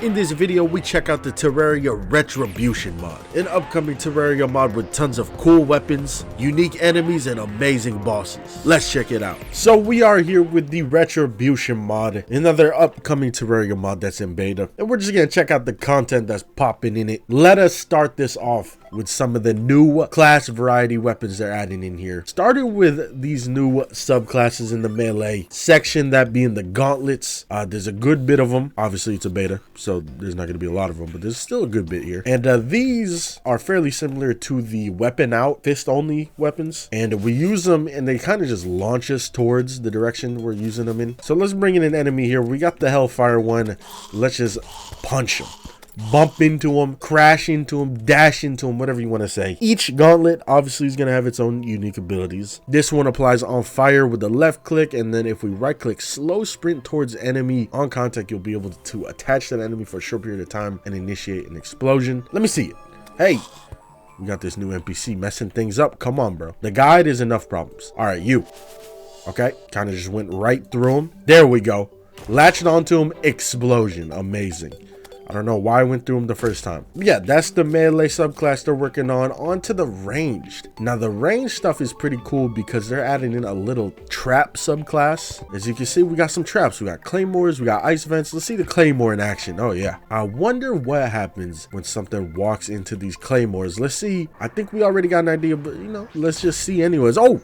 In this video, we check out the Terraria Retribution Mod, an upcoming Terraria mod with tons of cool weapons, unique enemies, and amazing bosses. Let's check it out. So we are here with the Retribution mod, another upcoming Terraria mod that's in beta, and we're just gonna check out the content that's popping in it. Let us start this off with some of the new class variety weapons they're adding in here. Starting with these new subclasses in the melee section, that being the gauntlets. There's a good bit of them. Obviously it's a beta, so there's not going to be a lot of them, but there's still a good bit here. And these are fairly similar to the weapon out, fist only weapons. And we use them and they kind of just launch us towards the direction we're using them in. So let's bring in an enemy here. We got the Hellfire one. Let's just punch him. Bump into him, crash into him, dash into him, whatever you want to say. Each gauntlet obviously is going to have its own unique abilities. This one applies on fire with the left click, and then if we right click, slow sprint towards enemy. On contact, you'll be able to attach that enemy for a short period of time and initiate an explosion. Let me see it. Hey, we got this new NPC messing things up. Come on, bro. The guide is enough problems. All right, you. Okay, kind of just went right through him. There we go. Latched onto him, explosion. Amazing. I don't know why I went through them the first time. Yeah, that's the melee subclass they're working on. On to the ranged. Now, the ranged stuff is pretty cool because they're adding in a little trap subclass. As you can see, we got some traps. We got claymores, we got ice vents. Let's see the claymore in action. Oh, yeah. I wonder what happens when something walks into these claymores. Let's see. I think we already got an idea, but, you know, let's just see anyways. Oh!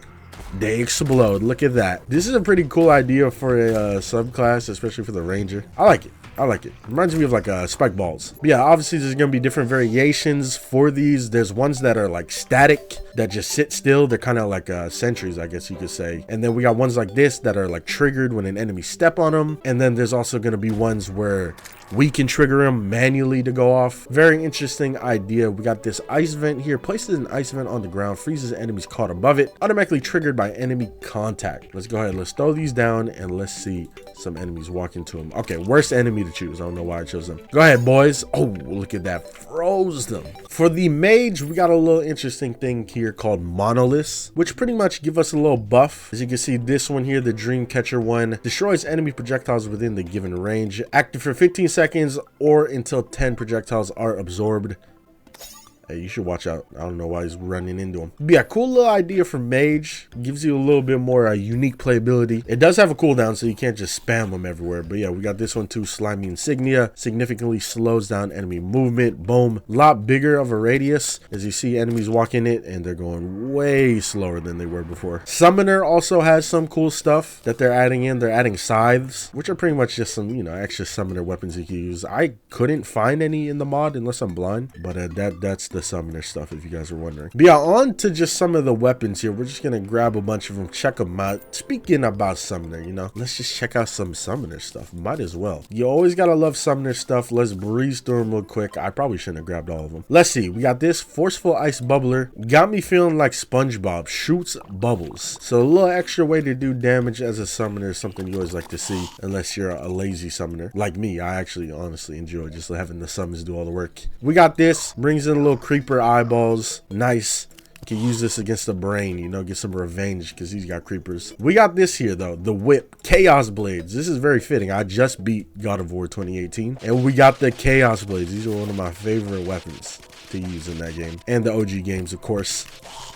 They explode. Look at that. This is a pretty cool idea for a subclass, especially for the ranger. I like it. I like it. Reminds me of like spike balls. But yeah, obviously there's going to be different variations for these. There's ones that are like static, that just sit still. They're kind of like sentries, I guess you could say. And then we got ones like this that are like triggered when an enemy step on them. And then there's also going to be ones where we can trigger them manually to go off. Very interesting idea. We got this ice vent here. Places an ice vent on the ground, freezes enemies caught above it, automatically triggered by enemy contact. Let's go ahead. Let's throw these down and let's see some enemies walk into them. Okay, worst enemy to choose. I don't know why I chose them. Go ahead, boys. Oh, look at that. Froze them. For the mage, we got a little interesting thing here called monoliths, which pretty much give us a little buff. As you can see, this one here, the dream catcher one, destroys enemy projectiles within the given range. Active for 15 seconds or until 10 projectiles are absorbed. Hey, you should watch out. I don't know why he's running into him. But yeah, cool little idea for Mage. Gives you a little bit more unique playability. It does have a cooldown, so you can't just spam them everywhere. But yeah, we got this one too. Slimy Insignia. Significantly slows down enemy movement. Boom. A lot bigger of a radius. As you see enemies walking it, and they're going way slower than they were before. Summoner also has some cool stuff that they're adding in. They're adding scythes, which are pretty much just some, you know, extra summoner weapons you can use. I couldn't find any in the mod unless I'm blind. But that's the summoner stuff, if you guys are wondering. But yeah, on to just some of the weapons here. We're just gonna grab a bunch of them, check them out. Speaking about summoner, you know, let's just check out some summoner stuff. Might as well. You always gotta love summoner stuff. Let's breeze through them real quick. I probably shouldn't have grabbed all of them. Let's see. We got this forceful ice bubbler. Got me feeling like SpongeBob. Shoots bubbles. So a little extra way to do damage as a summoner is something you always like to see, unless you're a lazy summoner like me. I actually honestly enjoy just having the summons do all the work. We got this. Brings in a little creeper eyeballs. Nice. You can use this against the brain, you know, get some revenge because he's got creepers. We got this here though, the whip, Chaos Blades. This is very fitting. I just beat God of War 2018 and we got the Chaos Blades. These are one of my favorite weapons to use in that game, and the OG games, of course.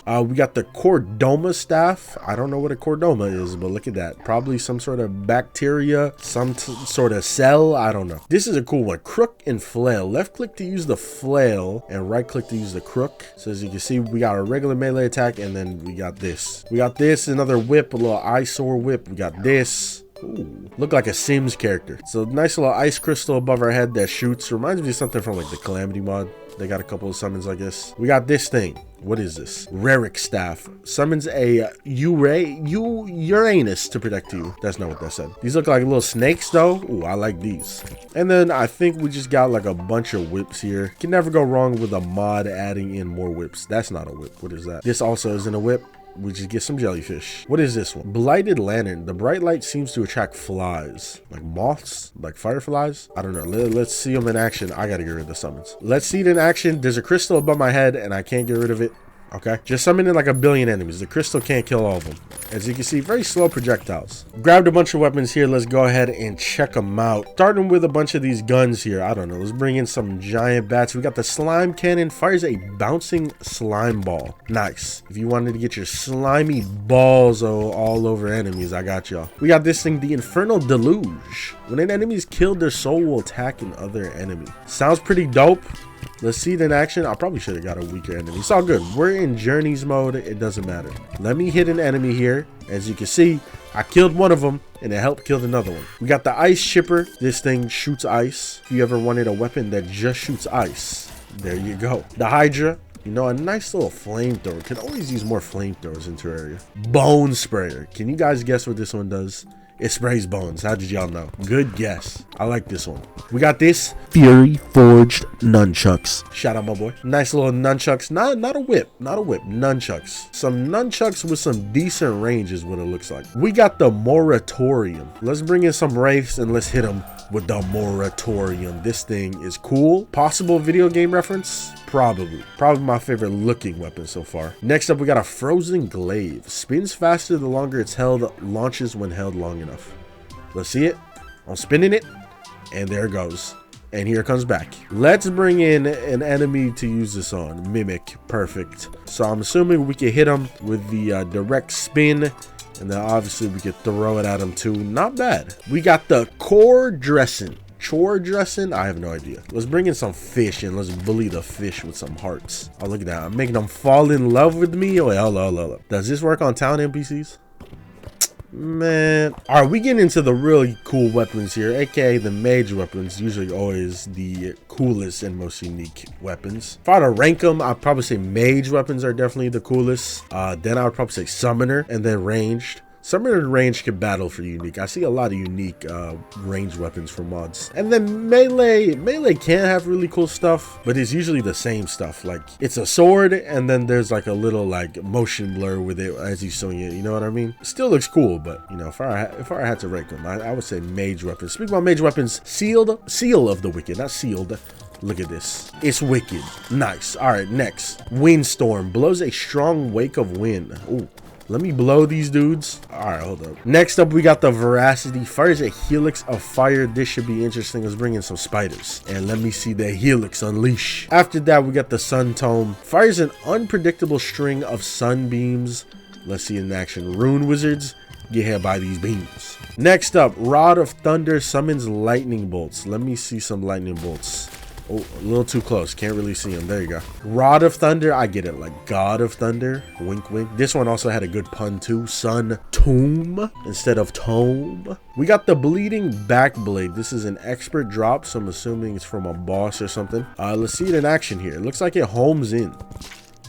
We got the Cordoma staff. I don't know what a Cordoma is, but look at that. Probably some sort of bacteria, some sort of cell. I don't know. This is a cool one. Crook and flail. Left click to use the flail and right click to use the crook. So as you can see, we got a regular melee attack, and then we got this. We got this, another whip, a little eyesore whip. We got this. Ooh, look like a Sims character. So nice little ice crystal above our head that shoots. Reminds me of something from like the Calamity mod. They got a couple of summons, I guess. We got this thing. What is this? Raric staff. Summons a Uranus to protect you. That's not what that said. These look like little snakes though. Ooh, I like these. And then I think we just got like a bunch of whips here. Can never go wrong with a mod adding in more whips. That's not a whip. What is that? This also isn't a whip. We just get some jellyfish. What is this one? Blighted Lantern. The bright light seems to attract flies. Like moths? Like fireflies? I don't know. Let's see them in action. I gotta get rid of the summons. Let's see it in action. There's a crystal above my head and I can't get rid of it. Okay, just summoning like a billion enemies. The crystal can't kill all of them. As you can see, very slow projectiles. Grabbed a bunch of weapons here. Let's go ahead and check them out. Starting with a bunch of these guns here. I don't know. Let's bring in some giant bats. We got the slime cannon. Fires a bouncing slime ball. Nice. If you wanted to get your slimy balls all over enemies, I got y'all. We got this thing, the Infernal Deluge. When an enemy is killed, their soul will attack another enemy. Sounds pretty dope. Let's see it in action. I probably should have got a weaker enemy. It's all good. We're in journeys mode. It doesn't matter. Let me hit an enemy here. As you can see, I killed one of them and it helped kill another one. We got the ice chipper. This thing shoots ice. If you ever wanted a weapon that just shoots ice, there you go. The Hydra. You know, a nice little flamethrower. Could always use more flamethrowers in Terraria. Bone sprayer. Can you guys guess what this one does? It sprays bones. How did y'all know? Good guess. I like this one. We got this Fury Forged Nunchucks. Shout out my boy. Nice little nunchucks. Not a whip. Not a whip. Nunchucks. Some nunchucks with some decent range is what it looks like. We got the Moratorium. Let's bring in some wraiths and let's hit them with the Moratorium. This thing is cool. Possible video game reference? Probably my favorite looking weapon so far. Next up, we got a Frozen Glaive. Spins faster the longer it's held, launches when held long enough. Let's see it. I'm spinning it, and there it goes. And here it comes back. Let's bring in an enemy to use this on. Mimic. Perfect. So I'm assuming we can hit him with the direct spin, and then obviously we could throw it at him too. Not bad. We got the Core Dressing. Chore dressing? I have no idea. Let's bring in some fish and let's bully the fish with some hearts. Oh, look at that. I'm making them fall in love with me. Oh, hello. Does this work on town NPCs? Man. All right, we getting into the really cool weapons here, aka the mage weapons. Usually always the coolest and most unique weapons. If I had to rank them, I'd probably say mage weapons are definitely the coolest. Then I would probably say summoner and then ranged. Summoner and range can battle for unique. I see a lot of unique range weapons for mods. And then melee can have really cool stuff, but it's usually the same stuff. Like, it's a sword and then there's like a little like motion blur with it as you swing it. You know what I mean? Still looks cool, but you know, if I had to rank them, I would say mage weapons. Speaking about mage weapons, seal of the wicked, not sealed. Look at this. It's wicked. Nice. All right, next. Windstorm. Blows a strong wake of wind. Ooh. Let me blow these dudes. All right, hold up. Next up, we got the Veracity. Fires a helix of fire. This should be interesting. Let's bring in some spiders. And let me see the helix unleash. After that, we got the Sun Tome. Fires an unpredictable string of sunbeams. Let's see in action. Rune wizards. Get hit by these beams. Next up, Rod of Thunder summons lightning bolts. Let me see some lightning bolts. Oh, a little too close. Can't really see him. There you go. Rod of Thunder. I get it. Like God of Thunder. Wink, wink. This one also had a good pun too. Sun Tomb instead of Tome. We got the Bleeding Backblade. This is an expert drop, so I'm assuming it's from a boss or something. Let's see it in action here. It looks like it homes in.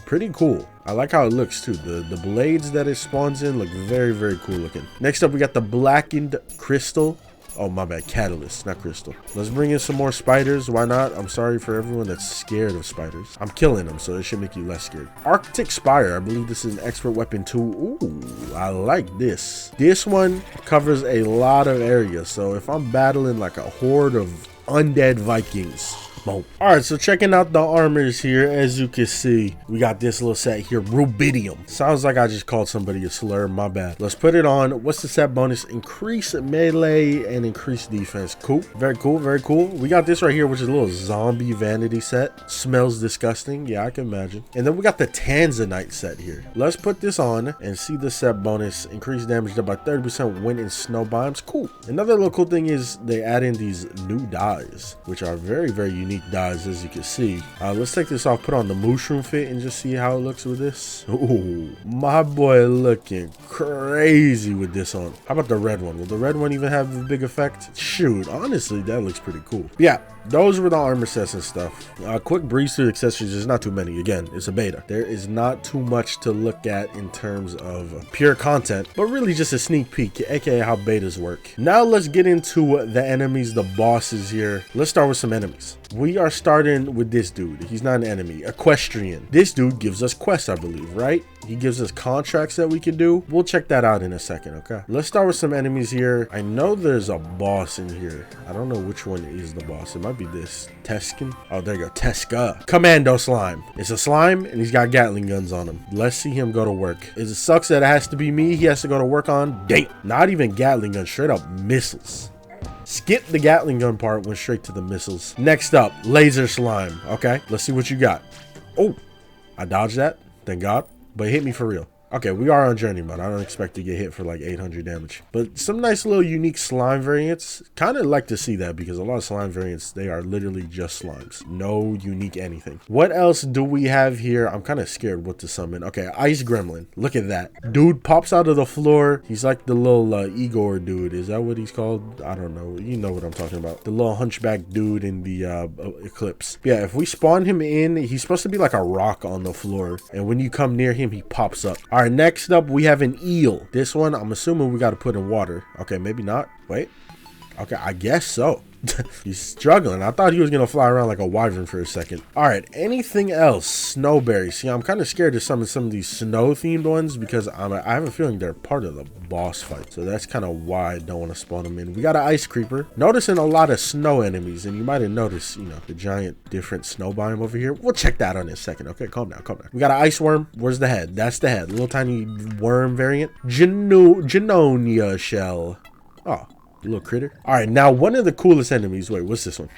Pretty cool. I like how it looks too. The blades that it spawns in look very, very cool looking. Next up, we got the Blackened Crystal. Oh, my bad. Catalyst, not crystal. Let's bring in some more spiders. Why not? I'm sorry for everyone that's scared of spiders. I'm killing them, so it should make you less scared. Arctic Spire. I believe this is an expert weapon too. Ooh, I like this. This one covers a lot of area. So if I'm battling like a horde of undead Vikings, boom. All right, so checking out the armors here, as you can see, we got this little set here, rubidium. Sounds like I just called somebody a slur. My bad. Let's put it on. What's the set bonus? Increase melee and increase defense. Cool. Very cool. Very cool. We got this right here, which is a little zombie vanity set. Smells disgusting. Yeah, I can imagine. And then we got the Tanzanite set here. Let's put this on and see the set bonus. Increase damage by 30% when in snow biomes. Cool. Another little cool thing is they add in these new dyes, which are very, very unique dyes, as you can see. Let's take this off, put on the mushroom fit, and just see how it looks with this. Ooh, my boy looking crazy with this on. How about the red one? Will the red one even have a big effect? Shoot, honestly, that looks pretty cool. But yeah, those were the armor sets and stuff. Quick breeze through accessories. There's not too many. Again, it's a beta. There is not too much to look at in terms of pure content, but really just a sneak peek, aka how betas work. Now let's get into the enemies, the bosses here. Let's start with some enemies. we are starting with this dude. He's not an enemy. Equestrian. This dude gives us quests, I believe, right? He gives us contracts that we can do. We'll check that out in a second, okay? Let's start with some enemies here. I know there's a boss in here. I don't know which one is the boss. It might be this. Teskin. Oh, there you go. Teska. Commando slime. It's a slime, and he's got Gatling guns on him. Let's see him go to work. It sucks that it has to be me. He has to go to work on. Dang. Not even Gatling guns. Straight up missiles. Skip the Gatling gun part. Went straight to the missiles. Next up, laser slime. Okay, let's see what you got. Oh, I dodged that. Thank God. But hit me for real. Okay, we are on journey mode. I don't expect to get hit for like 800 damage. But some nice little unique slime variants. Kind of like to see that because a lot of slime variants, they are literally just slimes. No unique anything. What else do we have here? I'm kind of scared what to summon. Okay, Ice Gremlin. Look at that. Dude pops out of the floor. He's like the little Igor dude. Is that what he's called? I don't know. You know what I'm talking about. The little hunchback dude in the Eclipse. Yeah, if we spawn him in, he's supposed to be like a rock on the floor. And when you come near him, he pops up. All right, next up, we have an eel. This one, I'm assuming we got to put in water. Okay, maybe not. Wait. Okay, I guess so. He's struggling. I thought he was going to fly around like a wyvern for a second. All right, anything else? Snowberries. See, I'm kind of scared to summon some of these snow-themed ones because I have a feeling they're part of the boss fight. So that's kind of why I don't want to spawn them in. We got an ice creeper. Noticing a lot of snow enemies, and you might have noticed, you know, the giant different snow biome over here. We'll check that out in a second. Okay, calm down, calm down. We got an ice worm. Where's the head? That's the head. Little tiny worm variant. Genonia shell. Oh. Little critter. All right, now one of the coolest enemies. Wait, what's this one?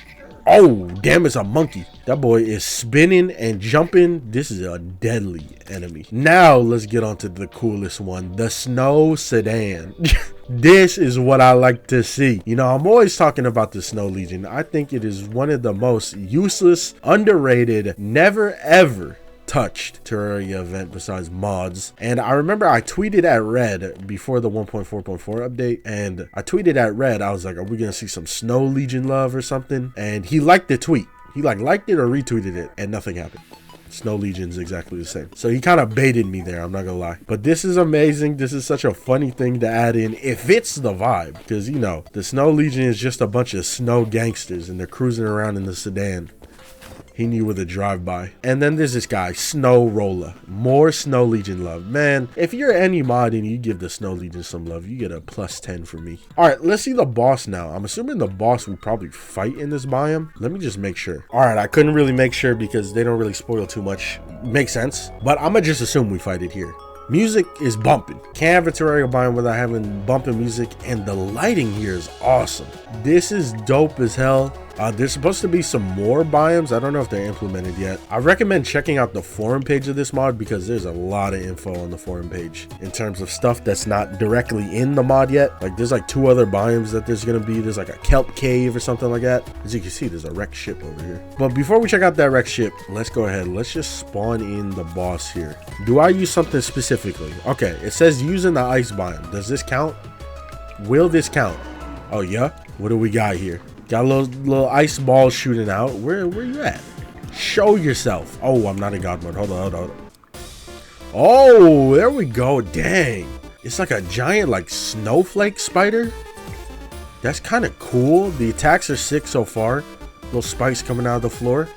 Oh, damn, it's a monkey. That boy is spinning and jumping. This is a deadly enemy. Now let's get on to the coolest one, the snow sedan. This is what I like to see. You know, I'm always talking about the Snow Legion. I think it is one of the most useless, underrated, never ever touched Terraria event besides mods. And I remember I tweeted at Red before the 1.4.4 update, and I tweeted at Red, I was like, are we gonna see some Snow Legion love or something? And he liked the tweet. He liked it or retweeted it, and nothing happened. Snow Legion's exactly the same. So he kind of baited me there, I'm not gonna lie. But this is amazing. This is such a funny thing to add in. It fits the vibe because, you know, the Snow Legion is just a bunch of snow gangsters and they're cruising around in the sedan. He knew with a drive-by. And then there's this guy, Snow Roller. More Snow Legion love. Man, if you're any mod and you give the Snow Legion some love, you get a +10 from me. All right, let's see the boss now. I'm assuming the boss will probably fight in this biome. Let me just make sure. All right, I couldn't really make sure because they don't really spoil too much. Makes sense. But I'm going to just assume we fight it here. Music is bumping. Can't have a Terraria biome without having bumping music, and the lighting here is awesome. This is dope as hell. There's supposed to be some more biomes. I don't know if they're implemented yet. I recommend checking out the forum page of this mod because there's a lot of info on the forum page in terms of stuff that's not directly in the mod yet. Like there's like 2 other biomes that there's gonna be. There's like a kelp cave or something like that. As you can see, there's a wrecked ship over here. But before we check out that wrecked ship, let's go ahead. Let's just spawn in the boss here. Do I use something specifically? Okay, it says using the ice biome. Does this count? Will this count? Oh yeah? What do we got here? Got a little ice ball shooting out. Where you at? Show yourself. Oh, I'm not in God mode. Hold on. Oh, there we go. Dang. It's like a giant like snowflake spider. That's kind of cool. The attacks are sick so far. Little spikes coming out of the floor.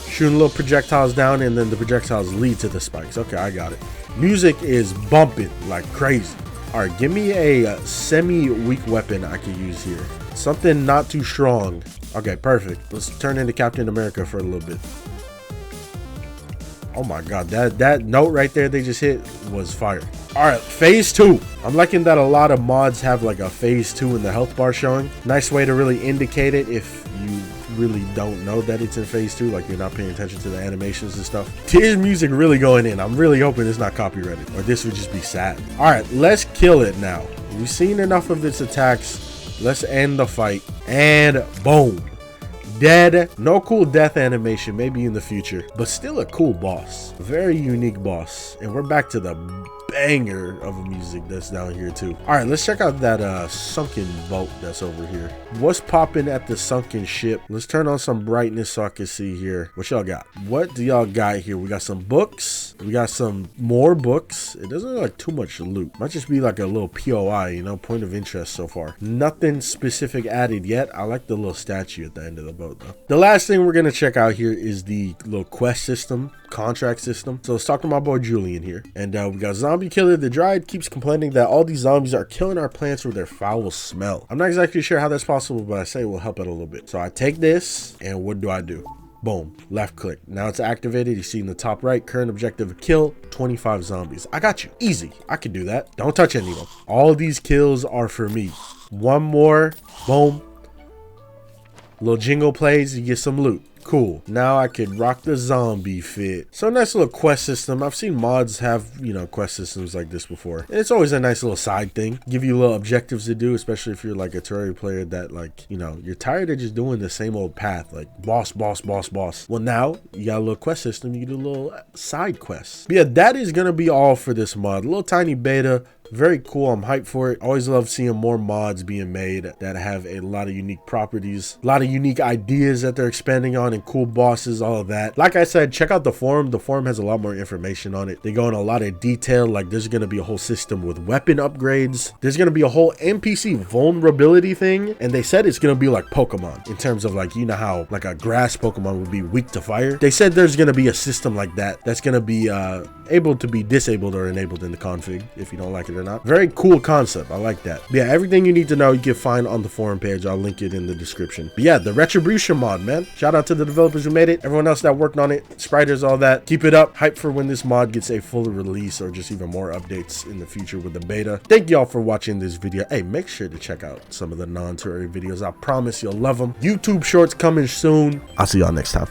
Shooting little projectiles down, and then the projectiles lead to the spikes. Okay, I got it. Music is bumping like crazy. All right, give me a semi-weak weapon I can use here. Something not too strong. Okay, perfect. Let's turn into Captain America for a little bit. Oh my God, that note right there they just hit was fire. All right, phase 2. I'm liking that a lot of mods have like a phase 2 in the health bar showing. Nice way to really indicate it if you really don't know that it's in phase 2, like you're not paying attention to the animations and stuff. Tears music really going in. I'm really hoping it's not copyrighted or this would just be sad. All right, let's kill it now. We've seen enough of its attacks. Let's end the fight, and boom. dead. No cool death animation, maybe in the future, but still a cool boss. Very unique boss. And we're back to the banger of music that's down here too. All right, let's check out that sunken boat that's over here. What's popping at the sunken ship? Let's turn on some brightness so I can see here. What y'all got? What do y'all got here? We got some books. We got some more books. It doesn't look like too much loot. Might just be like a little POI, you know, point of interest so far. Nothing specific added yet. I like the little statue at the end of the boat though. The last thing we're gonna check out here is the little quest system, contract system. So let's talk to my boy Julian here. And we got Zombie Killer. The Dryad keeps complaining that all these zombies are killing our plants with their foul smell. I'm not exactly sure how that's possible, but I say it will help out a little bit. So I take this and what do? Boom, left click. Now it's activated. You see in the top right, current objective, kill 25 zombies. I got you, easy. I can do that. Don't touch any of them. All these kills are for me. One more, boom. Little jingle plays, you get some loot. Cool. Now I could rock the zombie fit. So nice little quest system. I've seen mods have, you know, quest systems like this before. And it's always a nice little side thing. Give you little objectives to do, especially if you're like a Terraria player that like, you know, you're tired of just doing the same old path. Like boss. Well, now you got a little quest system. You can do little side quests. But yeah, that is going to be all for this mod. A little tiny beta. Very cool. I'm hyped for it. Always love seeing more mods being made that have a lot of unique properties, a lot of unique ideas that they're expanding on, and cool bosses, all of that. Like I said, check out the forum. The forum has a lot more information on it. They go in a lot of detail. Like there's going to be a whole system with weapon upgrades. There's going to be a whole NPC vulnerability thing. And they said it's going to be like Pokemon in terms of like, you know how like a grass Pokemon would be weak to fire. They said there's going to be a system like that that's going to be able to be disabled or enabled in the config if you don't like it or not. Very cool concept. I like that. But yeah, everything you need to know you can find on the forum page. I'll link it in the description. But yeah, the Retribution mod, man. Shout out to the developers who made it, everyone else that worked on it, spiders, all that. Keep it up. Hype for when this mod gets a full release or just even more updates in the future with the beta. Thank y'all for watching this video. Hey, make sure to check out some of the non-Terraria videos. I promise you'll love them. YouTube shorts coming soon. I'll see y'all next time.